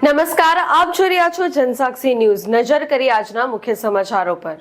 નમસ્કાર, આપ જોઈ રહ્યા છો જનસાક્ષી ન્યૂઝ। નજર કરી આજના મુખ્ય સમાચારો પર।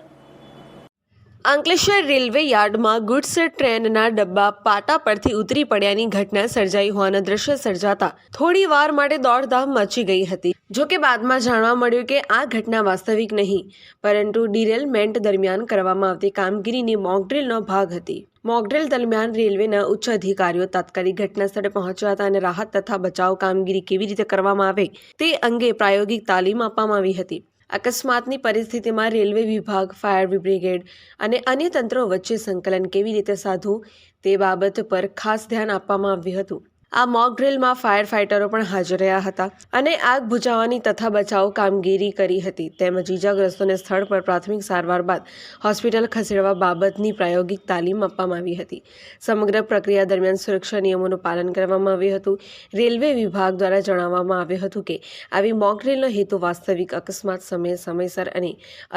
અંકલેશ્વર રેલવે યાર્ડમાં ગુડ્સ ટ્રેનના ડબ્બા પાટા પરથી ઉતરી પડ્યાની ઘટના સર્જાઈ હોવાના દ્રશ્ય સર્જાતા થોડી વાર માટે દોડધામ મચી ગઈ હતી। જો કે બાદમાં જાણવા મળ્યું કે આ ઘટના વાસ્તવિક નહીં, પરંતુ ડિરેલમેન્ટ દરમિયાન કરવામાં આવતી કામગીરીની મોકડ્રીલનો ભાગ હતી। મોકડ્રીલ દરમિયાન રેલવેના ઉચ્ચ અધિકારીઓ તાત્કાલિક ઘટના સ્થળે પહોંચ્યા હતા અને રાહત તથા બચાવ કામગીરી કેવી રીતે કરવામાં આવે તે અંગે પ્રાયોગિક તાલીમ આપવામાં આવી હતી। અકસ્માતની પરિસ્થિતિમાં રેલવે વિભાગ, ફાયર બ્રિગેડ અને અન્ય તંત્રો વચ્ચે સંકલન કેવી રીતે સાધવું તે બાબત પર ખાસ ધ્યાન આપવામાં આવ્યું હતું। આ મોક ડ્રીલમાં ફાયર ફાઇટરો પણ હાજર રહ્યા હતા અને આગ બુઝાવવાની તથા બચાવ કામગીરી કરી હતી, તેમજ ઇજાગ્રસ્તોને સ્થળ પર પ્રાથમિક સારવાર બાદ હોસ્પિટલ ખસેડવા બાબતની પ્રાયોગિક તાલીમ આપવામાં આવી હતી। સમગ્ર પ્રક્રિયા દરમિયાન સુરક્ષા નિયમોનું પાલન કરવામાં આવ્યું હતું। રેલવે વિભાગ દ્વારા જણાવવામાં આવ્યું હતું કે આવી મોક ડ્રીલનો હેતુ વાસ્તવિક અકસ્માત સમયે સમયસર અને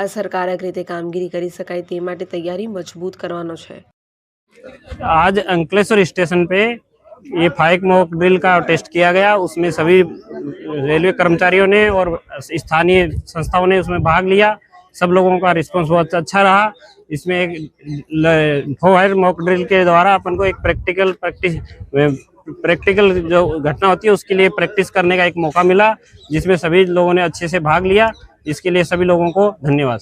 અસરકારક રીતે કામગીરી કરી શકાય તે માટે તૈયારી મજબૂત કરવાનો છે। आज अंकलेश्वर स्टेशन पे ये फाइक मॉक ड्रिल का टेस्ट किया गया। उसमें सभी रेलवे कर्मचारियों ने और स्थानीय संस्थाओं ने उसमें भाग लिया। सब लोगों का रिस्पांस बहुत अच्छा रहा। इसमें एक फायर मॉक ड्रिल के द्वारा अपन को एक प्रैक्टिकल जो घटना होती है उसके लिए प्रैक्टिस करने का एक मौका मिला, जिसमें सभी लोगों ने अच्छे से भाग लिया। इसके लिए सभी लोगों को धन्यवाद।